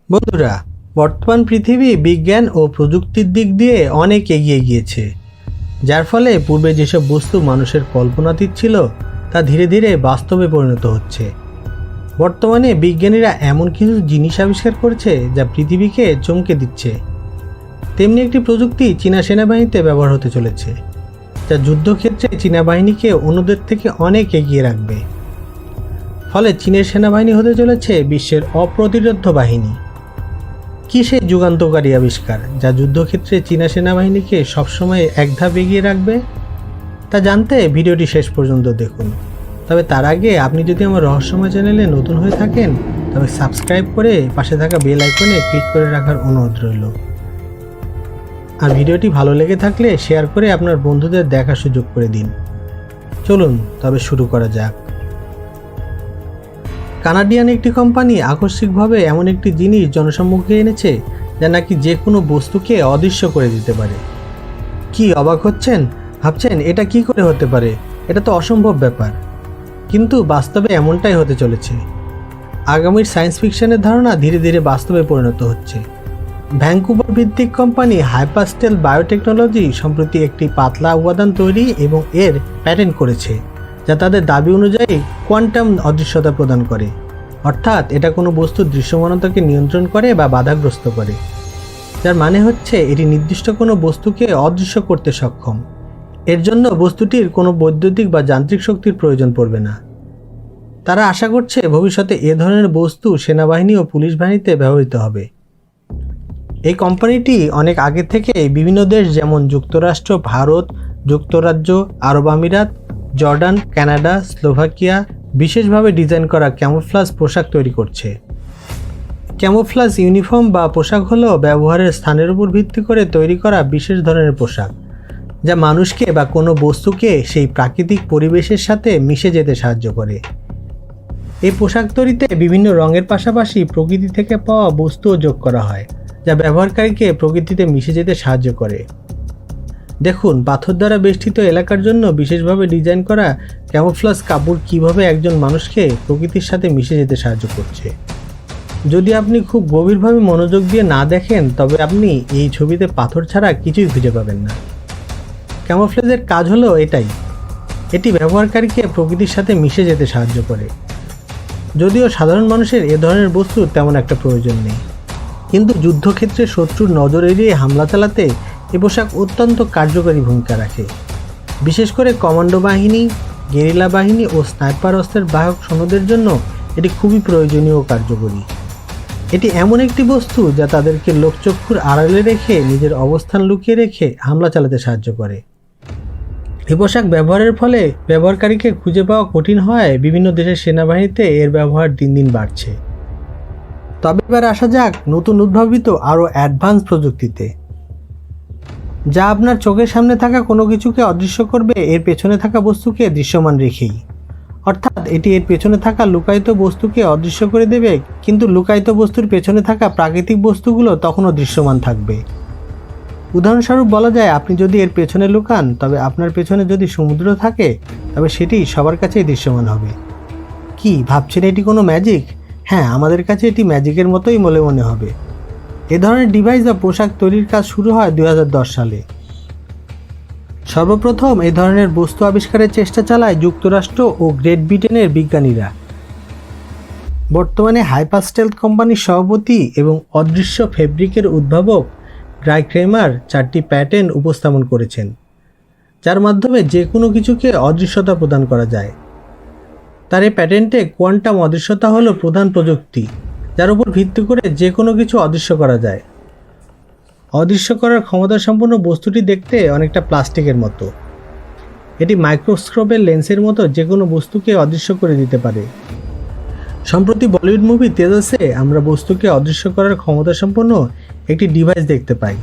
বন্ধুরা, বর্তমান পৃথিবী বিজ্ঞান ও প্রযুক্তির দিক দিয়ে অনেক এগিয়ে গিয়েছে, যার ফলে পূর্বে যেসব বস্তু মানুষের কল্পনাতীত ছিল তা ধীরে ধীরে বাস্তবে পরিণত হচ্ছে। বর্তমানে বিজ্ঞানীরা এমন কিছু জিনিস আবিষ্কার করছে যা পৃথিবীকে চমকে দিচ্ছে। তেমনি একটি প্রযুক্তি চীনা সেনাবাহিনীতে ব্যবহার হতে চলেছে, যা যুদ্ধক্ষেত্রে চীনা বাহিনীকে অন্যদের থেকে অনেক এগিয়ে রাখবে। ফলে চীনের সেনাবাহিনী হতে চলেছে বিশ্বের অপ্রতিরোধ্য বাহিনী। কি সেই যুগান্তকারী আবিষ্কার যা যুদ্ধক্ষেত্রে চীনা সেনাবাহিনীকে সবসময় এক ধাপ এগিয়ে রাখবে? তা জানতে ভিডিওটি শেষ পর্যন্ত দেখুন। তবে তার আগে আপনি যদি আমার রহস্যময় চ্যানেলে নতুন হয়ে থাকেন তবে সাবস্ক্রাইব করে পাশে থাকা বেল আইকনে ক্লিক করে রাখার অনুরোধ রইল। আর ভিডিওটি ভালো লেগে থাকলে শেয়ার করে আপনার বন্ধুদের দেখার সুযোগ করে দিন। চলুন তবে শুরু করা যাক। কানাডিয়ান একটি কোম্পানি আকস্মিকভাবে এমন একটি জিনিস জনসম্মুখে এনেছে যা নাকি যে কোনো বস্তুকে অদৃশ্য করে দিতে পারে। কি অবাক হচ্ছেন? ভাবছেন এটা কি করে হতে পারে? এটা তো অসম্ভব ব্যাপার। কিন্তু বাস্তবে এমনটাই হতে চলেছে। আগামীর সায়েন্স ফিকশনের ধারণা ধীরে ধীরে বাস্তবে পরিণত হচ্ছে। ভ্যাঙ্কুভার ভিত্তিক কোম্পানি হাইপারস্টেল বায়োটেকনোলজি সম্প্রতি একটি পাতলা উপাদান তৈরি এবং এর প্যাটেন্ট করেছে, যা তাদের দাবি অনুযায়ী কোয়ান্টাম অদৃশ্যতা প্রদান করে। অর্থাৎ এটা কোনো বস্তুর দৃশ্যমানতাকে নিয়ন্ত্রণ করে বা বাধাগ্রস্ত করে, যার মানে হচ্ছে এটি নির্দিষ্ট কোনো বস্তুকে অদৃশ্য করতে সক্ষম। এর জন্য বস্তুটির কোনো বৈদ্যুতিক বা যান্ত্রিক শক্তির প্রয়োজন পড়বে না। তারা আশা করছে ভবিষ্যতে এ ধরনের বস্তু সেনাবাহিনী ও পুলিশ বাহিনীতে ব্যবহৃত হবে। এই কোম্পানিটি অনেক আগে থেকে বিভিন্ন দেশ যেমন যুক্তরাষ্ট্র, ভারত, যুক্তরাজ্য, আরব আমিরাত, জর্ডান, কানাডা, স্লোভাকিয়া বিশেষভাবে ডিজাইন করা ক্যামোফ্লাজ পোশাক তৈরি করছে। ক্যামোফ্লাজ ইউনিফর্ম বা পোশাক হলো ব্যবহারের স্থানের উপর ভিত্তি করে তৈরি করা বিশেষ ধরনের পোশাক, যা মানুষকে বা কোনো বস্তুকে সেই প্রাকৃতিক পরিবেশের সাথে মিশে যেতে সাহায্য করে। এই পোশাক তৈরিতে বিভিন্ন রঙের পাশাপাশি প্রকৃতি থেকে পাওয়া বস্তুও যোগ করা হয়, যা ব্যবহারকারীকে প্রকৃতিতে মিশে যেতে সাহায্য করে। দেখুন, পাথর দ্বারা বেষ্টিত এলাকার জন্য বিশেষভাবে ডিজাইন করা ক্যামোফ্লাজ কাপড় কীভাবে একজন মানুষকে প্রকৃতির সাথে মিশে যেতে সাহায্য করছে। যদি আপনি খুব গভীরভাবে মনোযোগ দিয়ে না দেখেন তবে আপনি এই ছবিতে পাথর ছাড়া কিছুই খুঁজে পাবেন না। ক্যামোফ্লেজের কাজ হলো এটাই। এটি ব্যবহারকারীকে প্রকৃতির সাথে মিশে যেতে সাহায্য করে। যদিও সাধারণ মানুষের এ ধরনের বস্তুর তেমন একটা প্রয়োজন নেই, কিন্তু যুদ্ধক্ষেত্রে শত্রুর নজর এড়িয়ে হামলা চালাতে এ পোশাক অত্যন্ত কার্যকরী ভূমিকা রাখে। বিশেষ করে কমান্ডো বাহিনী, গেরিলা বাহিনী ও স্নাইপার অস্ত্রের বাহক সৈন্যদের জন্য এটি খুবই প্রয়োজনীয় ও কার্যকরী। এটি এমন একটি বস্তু যা তাদেরকে লোকচক্ষুর আড়ালে রেখে নিজের অবস্থান লুকিয়ে রেখে হামলা চালাতে সাহায্য করে। এই পোশাক ব্যবহারের ফলে ব্যবহারকারীকে খুঁজে পাওয়া কঠিন হওয়ায় বিভিন্ন দেশের সেনাবাহিনীতে এর ব্যবহার দিন দিন বাড়ছে। তবে এবার আসা যাক নতুন উদ্ভাবিত আরও অ্যাডভান্স প্রযুক্তিতে, যা আপনার চোখের সামনে থাকা কোনো কিছুকে অদৃশ্য করবে এর পেছনে থাকা বস্তুকে দৃশ্যমান রেখেই। অর্থাৎ এটি এর পেছনে থাকা লুকায়িত বস্তুকে অদৃশ্য করে দেবে, কিন্তু লুকায়িত বস্তুর পেছনে থাকা প্রাকৃতিক বস্তুগুলো তখনও দৃশ্যমান থাকবে। উদাহরণস্বরূপ বলা যায়, আপনি যদি এর পেছনে লুকান তবে আপনার পেছনে যদি সমুদ্র থাকে তবে সেটি সবার কাছেই দৃশ্যমান হবে। কি ভাবছেন এটি কোনো ম্যাজিক? হ্যাঁ, আমাদের কাছে এটি ম্যাজিকের মতোই মনে হবে। এ ধরনের ডিভাইস বা পোশাক তৈরির কাজ শুরু হয় 2010 সালে। সর্বপ্রথম এই ধরনের বস্তু আবিষ্কারের চেষ্টা চালায় যুক্তরাষ্ট্র ও গ্রেট ব্রিটেনের বিজ্ঞানীরা। বর্তমানে হাইপারস্টেল কোম্পানির সভাপতি এবং অদৃশ্য ফেব্রিকের উদ্ভাবক গাই ক্রেমার 4টি প্যাটেন্ট উপস্থাপন করেছেন, যার মাধ্যমে যে কোনো কিছুকে অদৃশ্যতা প্রদান করা যায়। তার এই প্যাটেন্টে কোয়ান্টাম অদৃশ্যতা হলো প্রধান প্রযুক্তি, যার উপর ভিত্তি করে যে কোনো কিছু অদৃশ্য করা যায়। অদৃশ্য করার ক্ষমতা সম্পন্ন বস্তুটি দেখতে অনেকটা প্লাস্টিকের মতো। এটি মাইক্রোস্কোপের লেন্সের মতো যে কোনো বস্তুকে অদৃশ্য করে দিতে পারে। সম্প্রতি বলিউড মুভি তেজসে আমরা বস্তুকে অদৃশ্য করার ক্ষমতা সম্পন্ন একটি ডিভাইস দেখতে পাই,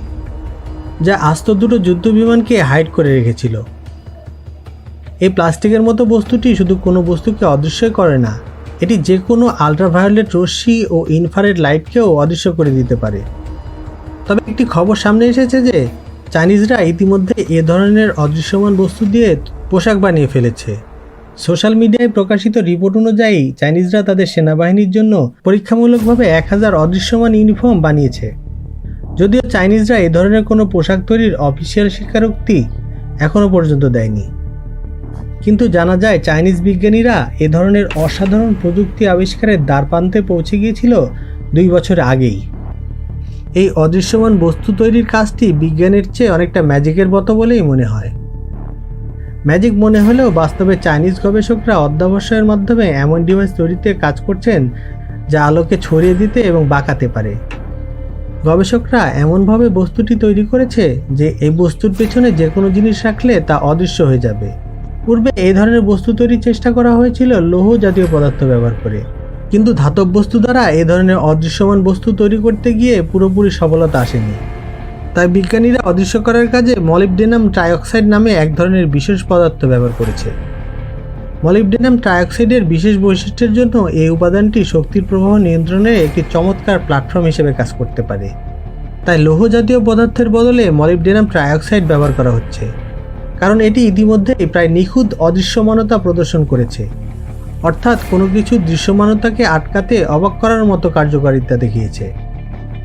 যা আস্ত দুটো যুদ্ধ বিমানকে হাইড করে রেখেছিল। এই প্লাস্টিকের মতো বস্তুটি শুধু কোনো বস্তুকে অদৃশ্যই করে না, এটি যে কোনো আল্ট্রাভায়োলেট রশ্মি ও ইনফ্রারেড লাইটকেও অদৃশ্য করে দিতে পারে। তবে একটি খবর সামনে এসেছে যে চাইনিজরা ইতিমধ্যে এ ধরনের অদৃশ্যমান বস্তু দিয়ে পোশাক বানিয়ে ফেলেছে। সোশ্যাল মিডিয়ায় প্রকাশিত রিপোর্ট অনুযায়ী চাইনিজরা তাদের সেনাবাহিনীর জন্য পরীক্ষামূলকভাবে 1000 অদৃশ্যমান ইউনিফর্ম বানিয়েছে। যদিও চাইনিজরা এ ধরনের কোনো পোশাক তৈরির অফিসিয়াল স্বীকারোক্তি এখনও পর্যন্ত দেয়নি, কিন্তু জানা যায় চাইনিজ বিজ্ঞানীরা এ ধরনের অসাধারণ প্রযুক্তি আবিষ্কারের দ্বারপ্রান্তে পৌঁছে গিয়েছিল 2 বছর আগেই। এই অদৃশ্যমান বস্তু তৈরির কাজটি বিজ্ঞানের চেয়ে অনেকটা ম্যাজিকের মতো বলেই মনে হয়। ম্যাজিক মনে হলেও বাস্তবে চাইনিজ গবেষকরা অধ্যাবসায়ের মাধ্যমে এমন ডিভাইস তৈরিতে কাজ করছেন যা আলোকে ছড়িয়ে দিতে এবং বাঁকাতে পারে। গবেষকরা এমনভাবে বস্তুটি তৈরি করেছে যে এই বস্তুর পেছনে যে কোনো জিনিস রাখলে তা অদৃশ্য হয়ে যাবে। পূর্বে এই ধরনের বস্তু তৈরির চেষ্টা করা হয়েছিল লৌহ জাতীয় পদার্থ ব্যবহার করে, কিন্তু ধাতব বস্তু দ্বারা এই ধরনের অদৃশ্যমান বস্তু তৈরি করতে গিয়ে পুরোপুরি সফলতা আসেনি। তাই বিজ্ঞানীরা অদৃশ্য করার কাজে মলিবডেনাম ট্রাইঅক্সাইড নামে এক ধরনের বিশেষ পদার্থ ব্যবহার করেছে। মলিবডেনাম ট্রাইঅক্সাইডের বিশেষ বৈশিষ্ট্যের জন্য এই উপাদানটি শক্তির প্রবাহ নিয়ন্ত্রণের একটি চমৎকার প্ল্যাটফর্ম হিসেবে কাজ করতে পারে। তাই লৌহ জাতীয় পদার্থের বদলে মলিবডেনাম ট্রাইঅক্সাইড ব্যবহার করা হচ্ছে, কারণ এটি ইতিমধ্যেই প্রায় নিখুঁত অদৃশ্যমানতা প্রদর্শন করেছে, অর্থাৎ কোনো কিছু দৃশ্যমানতাকে আটকাতে অবাক করার মতো কার্যকারিতা দেখিয়েছে।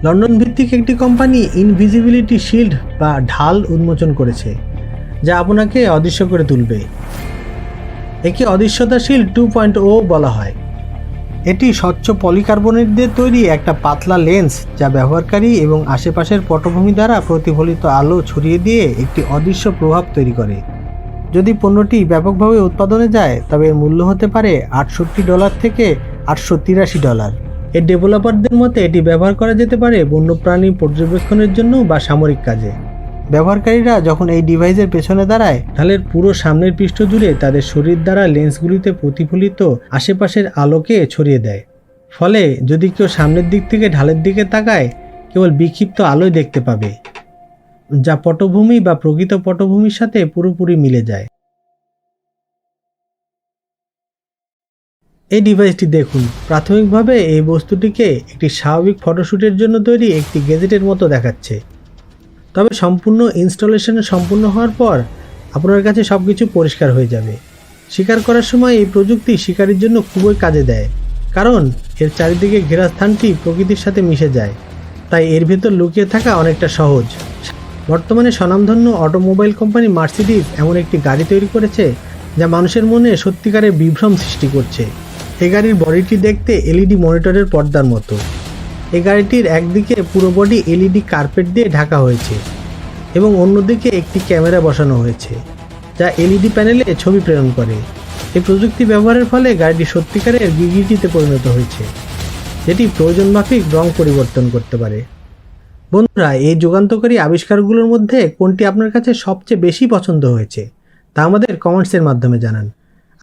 লন্ডন ভিত্তিক একটি কোম্পানি ইনভিজিবিলিটি শিল্ড বা ঢাল উন্মোচন করেছে, যা আপনাকে অদৃশ্য করে তুলবে। একে অদৃশ্যতা শিল্ড 2.0 বলা হয়। এটি স্বচ্ছ পলিকার্বনেট দিয়ে তৈরি একটা পাতলা লেন্স, যা ব্যবহারকারী এবং আশেপাশের পটভূমি দ্বারা প্রতিফলিত আলো ছড়িয়ে দিয়ে একটি অদৃশ্য প্রভাব তৈরি করে। যদি পণ্যটি ব্যাপকভাবে উৎপাদনে যায় তবে এর মূল্য হতে পারে $68 থেকে $883। এর ডেভেলপারদের মতে এটি ব্যবহার করা যেতে পারে বন্যপ্রাণী পর্যবেক্ষণের জন্য বা সামরিক কাজে। ব্যবহারকারীরা যখন এই ডিভাইসের পেছনে দাঁড়ায়, ঢালের পুরো সামনের পৃষ্ঠ জুড়ে তাদের শরীর দ্বারা লেন্সগুলিতে প্রতিফলিত আশেপাশের আলোকে ছড়িয়ে দেয়। ফলে যদি কেউ সামনের দিক থেকে ঢালের দিকে তাকায়, কেবল বিক্ষিপ্ত আলোই দেখতে পাবে, যা পটভূমি বা প্রকৃত পটভূমির সাথে পুরোপুরি মিলে যায়। এই ডিভাইসটি দেখুন। প্রাথমিকভাবে এই বস্তুটিকে একটি স্বাভাবিক ফটোশ্যুটের জন্য তৈরি একটি গ্যাজেটের মতো দেখাচ্ছে, তবে সম্পূর্ণ ইনস্টলেশন সম্পূর্ণ হওয়ার পর আপনার কাছে সব কিছু পরিষ্কার হয়ে যাবে। শিকার করার সময় এই প্রযুক্তি শিকারের জন্য খুবই কাজে দেয়, কারণ এর চারিদিকে ঘেরা স্থানটি প্রকৃতির সাথে মিশে যায়, তাই এর ভেতর লুকিয়ে থাকা অনেকটা সহজ। বর্তমানে স্বনামধন্য অটোমোবাইল কোম্পানি মার্সিডিজ এমন একটি গাড়ি তৈরি করেছে যা মানুষের মনে সত্যিকারের বিভ্রম সৃষ্টি করছে। এই গাড়ির বডিটি দেখতে এলইডি মনিটরের পর্দার মতো। এই গাড়িটির একদিকে পুরো বডি এলইডি কার্পেট দিয়ে ঢাকা হয়েছে এবং অন্যদিকে একটি ক্যামেরা বসানো হয়েছে, যা এলইডি প্যানেলে ছবি প্রেরণ করে। এই প্রযুক্তি ব্যবহারের ফলে গাড়িটি সত্যিকারের গিগিটিতে পরিণত হয়েছে, যেটি প্রয়োজন মাফিক রং পরিবর্তন করতে পারে। বন্ধুরা, এই যুগান্তকারী আবিষ্কারগুলোর মধ্যে কোনটি আপনার কাছে সবচেয়ে বেশি পছন্দ হয়েছে তা আমাদের কমেন্টসের মাধ্যমে জানান।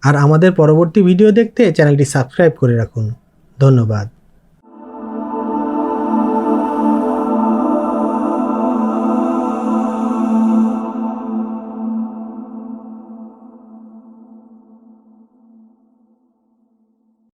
আর আমাদের পরবর্তী ভিডিও দেখতে চ্যানেলটি সাবস্ক্রাইব করে রাখুন। ধন্যবাদ।